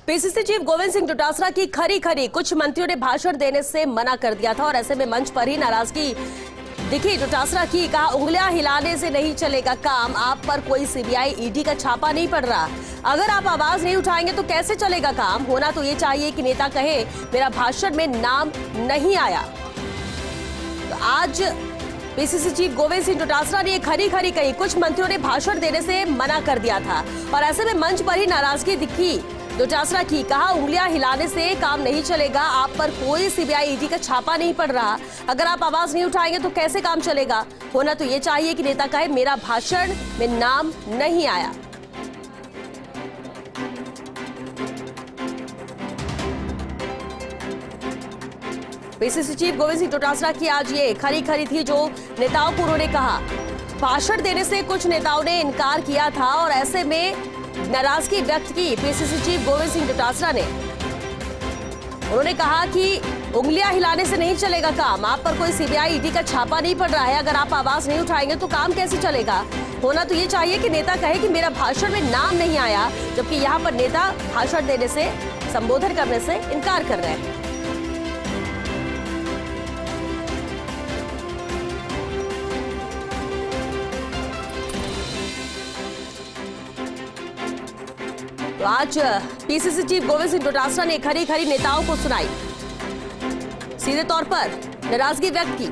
PCC chief Govind Singh Dotasra की खरी खरी कुछ मंत्रियों ने भाषण देने से मना कर दिया था और ऐसे में मंच पर ही नाराजगी दिखी डोटासरा की। कहा, उंगलियां हिलाने से नहीं चलेगा काम, आप पर कोई सीबीआई ईडी का छापा नहीं पड़ रहा। अगर आप आवाज नहीं उठाएंगे तो कैसे चलेगा काम। होना तो ये चाहिए कि नेता कहे मेरा भाषण में नाम नहीं आया। तो आज पीसीसी चीफ गोविंद सिंह डोटासरा ने खरी खरी कही कुछ मंत्रियों ने भाषण देने से मना कर दिया था और ऐसे में मंच पर ही नाराजगी दिखी डोटासरा की। कहा, उंगलियां हिलाने से काम नहीं चलेगा, आप पर कोई सीबीआई ईडी का छापा नहीं पड़ रहा। अगर आप आवाज नहीं उठाएंगे तो कैसे काम चलेगा। होना तो ये चाहिए कि नेता कहे मेरा भाषण में नाम नहीं आया। पीसीसी चीफ गोविंद सिंह डोटासरा की आज ये खरी खरी थी जो नेताओं को उन्होंने कहा। भाषण देने से कुछ नेताओं ने इनकार किया था और ऐसे में नाराजगी व्यक्त की पीसीसी चीफ गोविंद सिंह डोटासरा ने। उन्होंने कहा कि उंगलियां हिलाने से नहीं चलेगा काम, आप पर कोई सीबीआई ईडी का छापा नहीं पड़ रहा है। अगर आप आवाज नहीं उठाएंगे तो काम कैसे चलेगा। होना तो ये चाहिए कि नेता कहे कि मेरा भाषण में नाम नहीं आया, जबकि यहाँ पर नेता भाषण देने से, संबोधन करने से इनकार कर रहे हैं। तो आज पीसीसी चीफ गोविंद सिंह डोटासरा ने खरी खरी नेताओं को सुनाई, सीधे तौर पर नाराजगी व्यक्त की।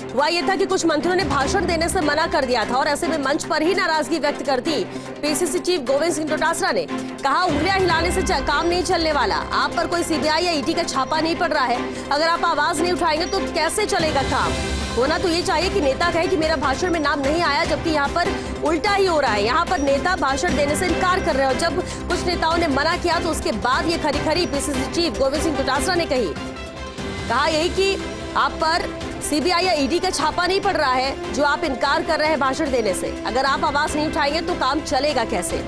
हुआ यह था कि कुछ मंत्रियों ने भाषण देने से मना कर दिया था और ऐसे में मंच पर ही नाराजगी व्यक्त कर दी पीसीसी चीफ गोविंद सिंह डोटासरा ने। कहा, उंगलियां हिलाने से काम नहीं चलने वाला, आप पर कोई सीबीआई या ईडी का छापा नहीं पड़ रहा है। अगर आप आवाज नहीं उठाएंगे तो कैसे चलेगा काम। होना तो ये चाहिए कि नेता कहे कि मेरा भाषण में नाम नहीं आया, जबकि यहाँ पर उल्टा ही हो रहा है। यहाँ पर नेता भाषण देने से इनकार कर रहे हैं और जब कुछ नेताओं ने मना किया तो उसके बाद ये खरी खरी पीसीसी चीफ गोविंद सिंह डोटासरा ने कही। कहा यही कि आप पर सीबीआई या ईडी का छापा नहीं पड़ रहा है जो आप इनकार कर रहे हैं भाषण देने से। अगर आप आवाज नहीं उठाएंगे तो काम चलेगा कैसे।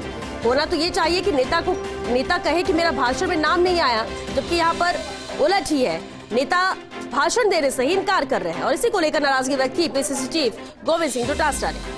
होना तो ये चाहिए कि नेता कहे कि मेरा भाषण में नाम नहीं आया, जबकि यहाँ पर उलट ही है, नेता भाषण देने से ही इनकार कर रहे हैं और इसी को लेकर नाराजगी व्यक्त की पीसीसी चीफ गोविंद सिंह डोटासरा ने।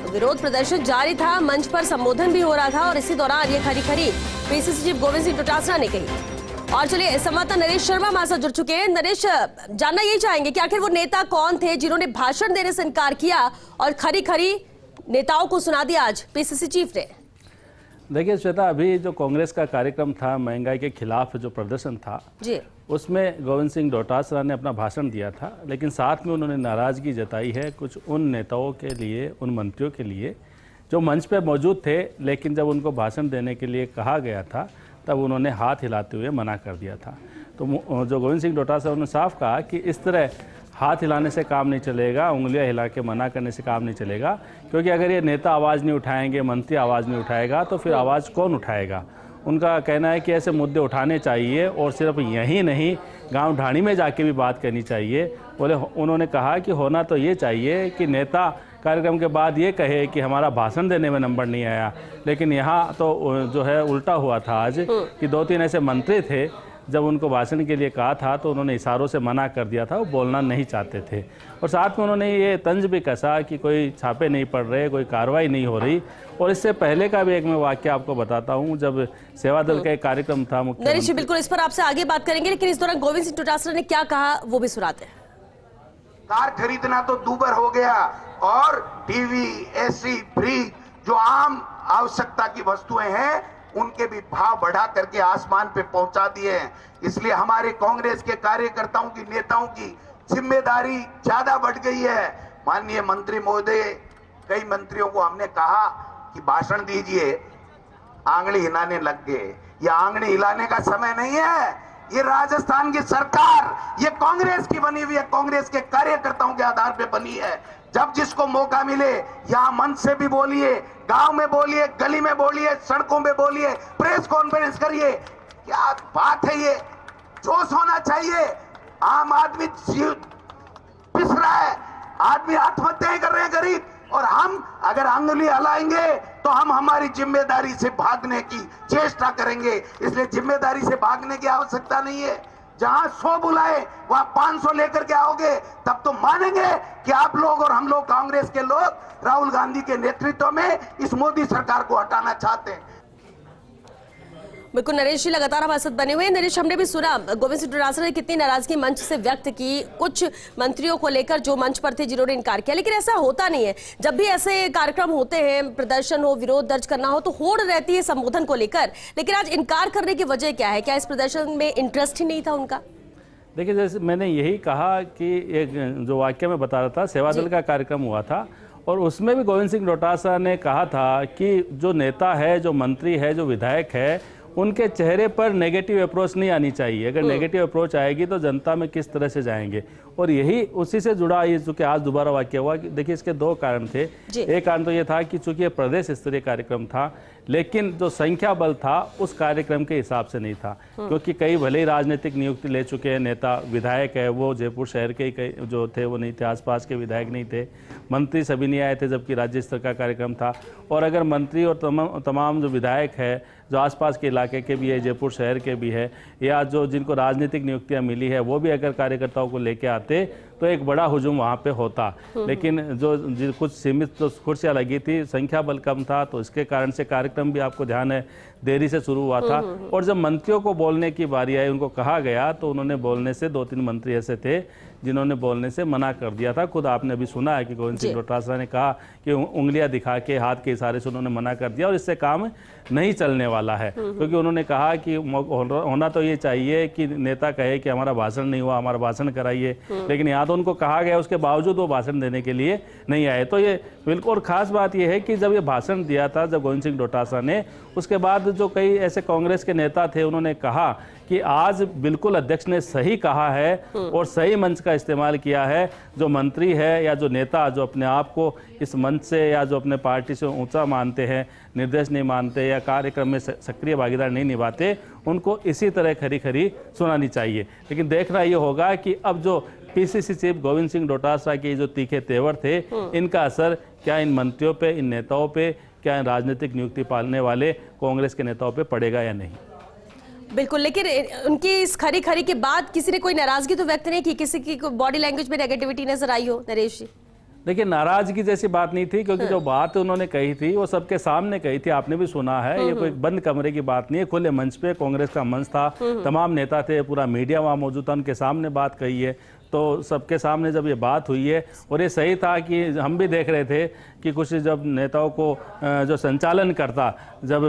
विरोध प्रदर्शन जारी था, मंच पर संबोधन भी हो रहा था और इसी दौरान ये खरी खरी पीसीसी चीफ गोविंद सिंह डोटासरा ने कही। और चलिए संवाददाता नरेश शर्मा हमारे साथ जुड़ चुके हैं। नरेश, जानना यही चाहेंगे कि आखिर वो नेता कौन थे जिन्होंने भाषण देने से इनकार किया और खरी खरी नेताओं को सुना दिया आज पीसीसी चीफ ने। देखिए श्वेता, अभी जो कांग्रेस का कार्यक्रम था, महंगाई के खिलाफ जो प्रदर्शन था जी, उसमें गोविंद सिंह डोटासरा ने अपना भाषण दिया था, लेकिन साथ में उन्होंने नाराजगी जताई है कुछ उन नेताओं के लिए, उन मंत्रियों के लिए जो मंच पर मौजूद थे, लेकिन जब उनको भाषण देने के लिए कहा गया था तब उन्होंने हाथ हिलाते हुए मना कर दिया था। तो जो गोविंद सिंह डोटासरा ने साफ कहा कि इस तरह हाथ हिलाने से काम नहीं चलेगा, उंगलियां हिला के मना करने से काम नहीं चलेगा, क्योंकि अगर ये नेता आवाज़ नहीं उठाएंगे, मंत्री आवाज़ नहीं उठाएगा तो फिर आवाज़ कौन उठाएगा। उनका कहना है कि ऐसे मुद्दे उठाने चाहिए और सिर्फ यहीं नहीं, गांव ढाणी में जाके भी बात करनी चाहिए। बोले, उन्होंने कहा कि होना तो ये चाहिए कि नेता कार्यक्रम के बाद ये कहे कि हमारा भाषण देने में नंबर नहीं आया, लेकिन यहाँ तो जो है उल्टा हुआ था आज कि 2-3 ऐसे मंत्री थे, जब उनको भाषण के लिए कहा था तो उन्होंने इशारों से मना कर दिया था, वो बोलना नहीं चाहते थे। और साथ में उन्होंने ये तंज भी कसा कि कोई छापे नहीं पड़ रहे, कोई कार्रवाई नहीं हो रही। और इससे पहले का भी एक मैं वाकया आपको बताता हूँ, जब सेवा दल का एक कार्यक्रम था नरेश, बिल्कुल इस पर आपसे आगे बात करेंगे, लेकिन इस दौरान गोविंद सिंह डोटासरा ने क्या कहा वो भी सुनाते हैं। कार खरीदना तो दूबर हो गया और टीवी, एसी, फ्रिज जो आम आवश्यकता की वस्तुएं हैं उनके भी भाव बढ़ा करके आसमान पे पहुंचा दिए हैं। इसलिए हमारे कांग्रेस के कार्यकर्ताओं की, नेताओं की जिम्मेदारी ज्यादा बढ़ गई है। माननीय मंत्री महोदय, कई मंत्रियों को हमने कहा कि भाषण दीजिए, आंगली हिलाने लग गए। ये आंगली हिलाने का समय नहीं है। ये राजस्थान की सरकार, ये कांग्रेस की बनी हुई है, कांग्रेस के कार्यकर्ताओं के आधार पे बनी है। जब जिसको मौका मिले यहाँ मंच से भी बोलिए, गांव में बोलिए, गली में बोलिए, सड़कों में बोलिए, प्रेस कॉन्फ्रेंस करिए। क्या बात है, ये जोश होना चाहिए। आम आदमी पिस रहा है, आदमी आत्महत्याएं कर रहे हैं गरीब, और हम अगर अंगुली हलाएंगे तो हम हमारी जिम्मेदारी से भागने की चेष्टा करेंगे। इसलिए जिम्मेदारी से भागने की आवश्यकता नहीं है। जहां 100 बुलाए वहां 500 लेकर के आओगे तब तो मानेंगे कि आप लोग और हम लोग कांग्रेस के लोग राहुल गांधी के नेतृत्व में इस मोदी सरकार को हटाना चाहते हैं। बिल्कुल नरेश जी लगातार हमारे साथ बने हुए हैं। नरेश, हमने भी सुना गोविंद सिंह डोटासरा ने कितनी नाराजगी मंच से व्यक्त की कुछ मंत्रियों को लेकर जो मंच पर थे जिन्होंने इनकार किया, लेकिन ऐसा होता नहीं है। जब भी ऐसे कार्यक्रम होते हैं, प्रदर्शन हो, विरोध दर्ज करना हो, तो होड़ रहती है संबोधन को लेकर, लेकिन आज इनकार करने की वजह क्या है? क्या इस प्रदर्शन में इंटरेस्ट ही नहीं था उनका? देखिए, जैसे मैंने यही कहा कि एक जो वाक्य में बता रहा था, सेवादल का कार्यक्रम हुआ था और उसमें भी गोविंद सिंह डोटासरा ने कहा था कि जो नेता है, जो मंत्री है, जो विधायक है, उनके चेहरे पर नेगेटिव अप्रोच नहीं आनी चाहिए। अगर नेगेटिव अप्रोच आएगी तो जनता में किस तरह से जाएंगे। और यही उसी से जुड़ा ये चूँकि आज दोबारा वाक्य हुआ कि देखिए इसके दो कारण थे। एक कारण तो ये था कि चूँकि ये प्रदेश स्तरीय कार्यक्रम था, लेकिन जो संख्या बल था उस कार्यक्रम के हिसाब से नहीं था, क्योंकि कई भले ही राजनीतिक नियुक्ति ले चुके हैं नेता, विधायक है, वो जयपुर शहर के ही जो थे वो नहीं थे, आसपास के विधायक नहीं थे, मंत्री सभी नहीं आए थे जबकि राज्य स्तर का कार्यक्रम था। और अगर मंत्री और तमाम जो विधायक है जो आसपास के इलाके के भी है, जयपुर शहर के भी है, या जो जिनको राजनीतिक नियुक्तियां मिली है, वो भी अगर कार्यकर्ताओं को लेके आते तो एक बड़ा हुजूम वहाँ पे होता। लेकिन जो कुछ सीमित तो कुर्सियाँ लगी थी, संख्या बल कम था, तो इसके कारण से कार्यक्रम भी आपको ध्यान है देरी से शुरू हुआ था। और जब मंत्रियों को बोलने की बारी आई, उनको कहा गया, तो उन्होंने बोलने से 2-3 मंत्री ऐसे थे जिन्होंने बोलने से मना कर दिया था। खुद आपने अभी सुना है कि गोविंद सिंह डोटासरा ने कहा कि उंगलियां दिखा के, हाथ के इशारे से उन्होंने मना कर दिया और इससे काम नहीं चलने वाला है। क्योंकि उन्होंने कहा कि होना तो ये चाहिए कि नेता कहे कि हमारा भाषण नहीं हुआ, हमारा भाषण कराइए, लेकिन यहाँ तो उनको कहा गया, उसके बावजूद वो भाषण देने के लिए नहीं आए। तो ये बिल्कुल खास बात यह है कि जब ये भाषण दिया था जब गोविंद सिंह डोटासरा ने, उसके बाद जो कई ऐसे कांग्रेस के नेता थे उन्होंने कहा कि आज बिल्कुल अध्यक्ष ने सही कहा है और सही मंच का इस्तेमाल किया है। जो मंत्री है या जो नेता जो अपने आप को इस मंच से या जो अपने पार्टी से ऊंचा मानते हैं, निर्देश नहीं मानते या कार्यक्रम में सक्रिय भागीदार नहीं निभाते, उनको इसी तरह खरी खरी सुनानी चाहिए। लेकिन देखना ये होगा कि अब जो पीसीसी चीफ गोविंद सिंह डोटासरा के जो तीखे तेवर थे, इनका असर क्या इन मंत्रियों पे, इन नेताओं पे, क्या इन राजनीतिक नियुक्ति पालने वाले कांग्रेस के नेताओं पे पड़ेगा या नहीं। बिल्कुल, लेकिन उनकी इस खरी खरी के बाद किसी ने कोई नाराजगी तो व्यक्त नहीं की, किसी की बॉडी लैंग्वेज में नेगेटिविटी नजर आई हो नरेश जी? देखिए, नाराजगी जैसी बात नहीं थी, क्योंकि जो बात उन्होंने कही थी वो सबके सामने कही थी, आपने भी सुना है। ये कोई बंद कमरे की बात नहीं है, खुले मंच पे कांग्रेस का मंच था, तमाम नेता थे, पूरा मीडिया वहाँ मौजूद था, उनके सामने बात कही है। तो सबके सामने जब ये बात हुई है, और ये सही था कि हम भी देख रहे थे कि कुछ जब नेताओं को जो संचालन करता जब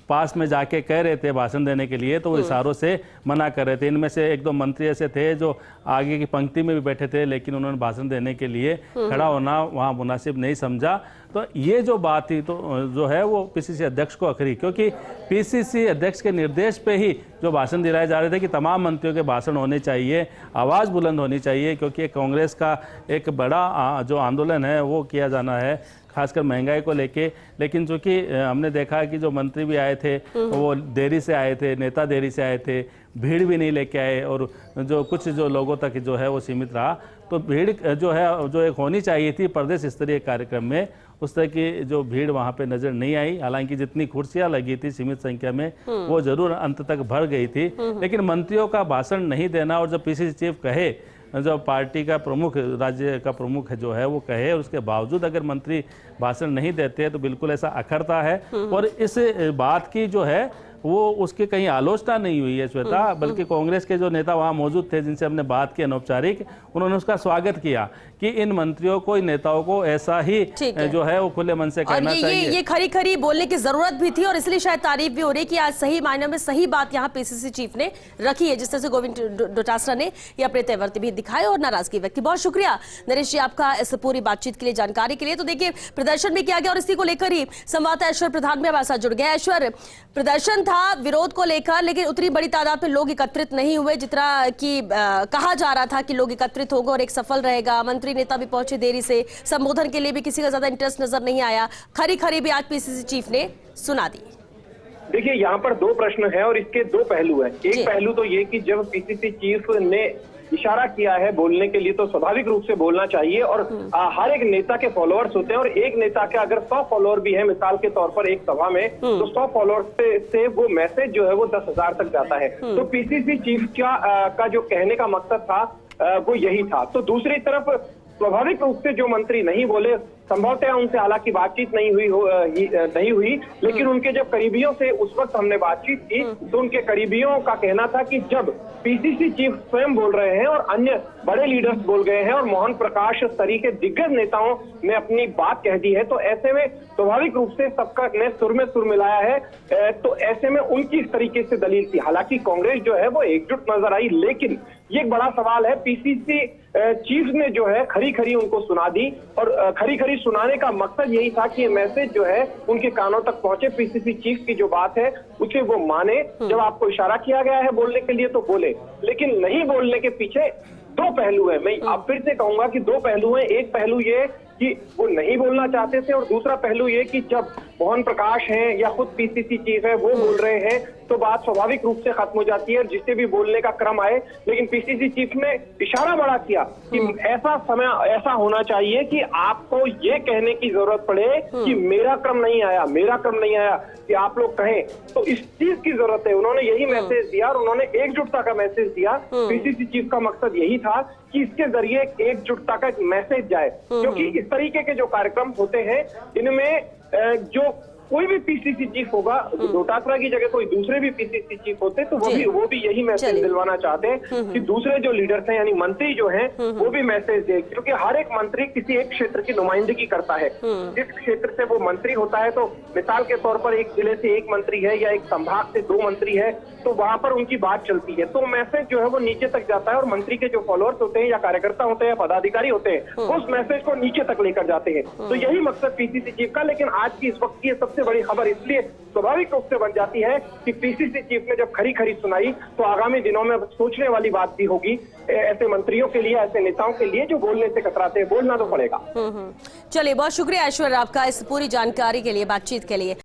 पास में जाके कह रहे थे भाषण देने के लिए, तो वो इशारों से मना कर रहे थे। इनमें से 1-2 मंत्री ऐसे थे जो आगे की पंक्ति में भी बैठे थे, लेकिन उन्होंने भाषण देने के लिए खड़ा होना वहाँ मुनासिब नहीं समझा। तो ये जो बात थी तो जो है वो पीसीसी अध्यक्ष को अखरी, क्योंकि पीसीसी अध्यक्ष के निर्देश पे ही जो भाषण दिलाए जा रहे थे कि तमाम मंत्रियों के भाषण होने चाहिए, आवाज़ बुलंद होनी चाहिए, क्योंकि कांग्रेस का एक बड़ा जो आंदोलन है वो किया जाना है, खासकर महंगाई को लेके। लेकिन चूंकि हमने देखा कि जो मंत्री भी आए थे वो देरी से आए थे, नेता देरी से आए थे, भीड़ भी नहीं लेके आए, और जो कुछ जो लोगों तक जो है वो सीमित रहा। तो भीड़ जो है जो एक होनी चाहिए थी प्रदेश स्तरीय कार्यक्रम में, उस तरह की जो भीड़ वहाँ पे नजर नहीं आई। हालांकि जितनी कुर्सियाँ लगी थी सीमित संख्या में, वो जरूर अंत तक भर गई थी। लेकिन मंत्रियों का भाषण नहीं देना, और जब पीसीसी चीफ कहे, जो पार्टी का प्रमुख, राज्य का प्रमुख जो है वो कहे, उसके बावजूद अगर मंत्री भाषण नहीं देते तो बिल्कुल ऐसा अखरता है। और इस बात की जो है वो उसकी कहीं आलोचना नहीं हुई है श्वेता, बल्कि कांग्रेस के जो नेता वहाँ मौजूद थे जिनसे हमने बात की अनौपचारिक, उन्होंने उसका स्वागत किया कि इन मंत्रियों को, इन नेताओं को ऐसा ही जो है वो खुले मन से कहना चाहिए। ये खरी खरी बोलने की जरूरत भी थी, और इसलिए शायद तारीफ भी हो रही कि आज सही मायने में सही बात यहाँ पीसीसी चीफ ने रखी है, जिस तरह से गोविंद डोटासरा ने ये अपने तेवर भी दिखाए और नाराजगी व्यक्त की। बहुत शुक्रिया नरेश जी आपका इस पूरी बातचीत के लिए, जानकारी के लिए। तो देखिए, प्रदर्शन भी किया गया और इसी को लेकर ही संवाददाता ऐश्वर्य प्रधान भी हमारे साथ जुड़ गया। ऐश्वर्य, प्रदर्शन था विरोध को लेकर, लेकिन उतनी बड़ी तादाद में लोग एकत्रित नहीं हुए जितना कि कहा जा रहा था कि लोग एकत्रित होंगे और एक सफल रहेगा। मंत्री नेता भी पहुंचे देरी से, संबोधन के लिए भी किसी का ज्यादा इंटरेस्ट नजर नहीं आया। खरी खरी भी आज पीसीसी चीफ ने सुना दी। देखिए, यहाँ पर दो प्रश्न है और इसके दो पहलू हैं। एक पहलू तो ये कि जब पीसीसी चीफ ने इशारा किया है बोलने के लिए तो स्वाभाविक रूप से बोलना चाहिए और हर एक नेता के फॉलोअर्स होते हैं और एक नेता के अगर 100 फॉलोअर भी है मिसाल के तौर पर एक सभा में तो 100 फॉलोअर्स से वो मैसेज जो है वो 10,000 तक जाता है। तो पीसीसी चीफ का जो कहने का मकसद था वो यही था। तो दूसरी तरफ स्वाभाविक रूप से जो मंत्री नहीं बोले, संभवतः उनसे हालांकि बातचीत नहीं हुई लेकिन उनके जब करीबियों से उस वक्त हमने बातचीत की तो उनके करीबियों का कहना था कि जब पीसीसी चीफ स्वयं बोल रहे हैं और अन्य बड़े लीडर्स बोल गए हैं और मोहन प्रकाश तरीके दिग्गज नेताओं ने अपनी बात कह दी है तो ऐसे में स्वाभाविक रूप से सबका ने सुर में सुर मिलाया है। तो ऐसे में उनकी इस तरीके से दलील थी। हालांकि कांग्रेस जो है वो एकजुट नजर आई लेकिन ये एक बड़ा सवाल है, पीसीसी चीफ ने जो है खरी खरी उनको सुना दी और खरी खरी सुनाने का मकसद यही था कि ये मैसेज जो है उनके कानों तक पहुंचे, पीसीसी चीफ की जो बात है उसे वो माने। जब आपको इशारा किया गया है बोलने के लिए तो बोले, लेकिन नहीं बोलने के पीछे दो पहलू है। मैं अब फिर से कहूंगा कि दो पहलू हैं। एक पहलू ये कि वो नहीं बोलना चाहते थे और दूसरा पहलू ये कि जब मोहन प्रकाश हैं या खुद पीसीसी चीफ है वो बोल रहे हैं तो बात स्वाभाविक रूप से खत्म हो जाती है और जिससे भी बोलने का क्रम आए। लेकिन पीसीसी चीफ ने इशारा बड़ा किया कि ऐसा समय ऐसा होना चाहिए कि आपको ये कहने की जरूरत पड़े कि मेरा क्रम नहीं आया, मेरा क्रम नहीं आया, कि आप लोग कहें। तो इस चीज की जरूरत है। उन्होंने यही मैसेज दिया और उन्होंने एकजुटता का मैसेज दिया। पीसीसी चीफ का मकसद यही था कि इसके जरिए एकजुटता का एक मैसेज जाए, क्योंकि इस तरीके के जो कार्यक्रम होते हैं इनमें जो कोई भी पीसीसी चीफ होगा, डोटासरा की जगह कोई दूसरे भी पीसीसी चीफ होते तो वो भी यही मैसेज दिलवाना चाहते हैं कि दूसरे जो लीडर्स हैं यानी मंत्री जो हैं वो भी मैसेज दे, क्योंकि हर एक मंत्री किसी एक क्षेत्र की नुमाइंदगी करता है। जिस क्षेत्र से वो मंत्री होता है तो मिसाल के तौर पर एक जिले से एक मंत्री है या एक संभाग से 2 मंत्री है तो वहां पर उनकी बात चलती है। तो मैसेज जो है वो नीचे तक जाता है और मंत्री के जो फॉलोअर्स होते हैं या कार्यकर्ता होते हैं या पदाधिकारी होते हैं उस मैसेज को नीचे तक लेकर जाते हैं। तो यही मकसद पीसीसी चीफ का। लेकिन आज की इस वक्त की सबसे बड़ी खबर इसलिए स्वाभाविक रूप से बन जाती है कि पीसीसी चीफ ने जब खरी खरी सुनाई तो आगामी दिनों में सोचने वाली बात भी होगी ऐसे मंत्रियों के लिए, ऐसे नेताओं के लिए जो बोलने से कतराते हैं। बोलना तो पड़ेगा। चलिए, बहुत शुक्रिया ऐश्वर्य आपका इस पूरी जानकारी के लिए, बातचीत के लिए।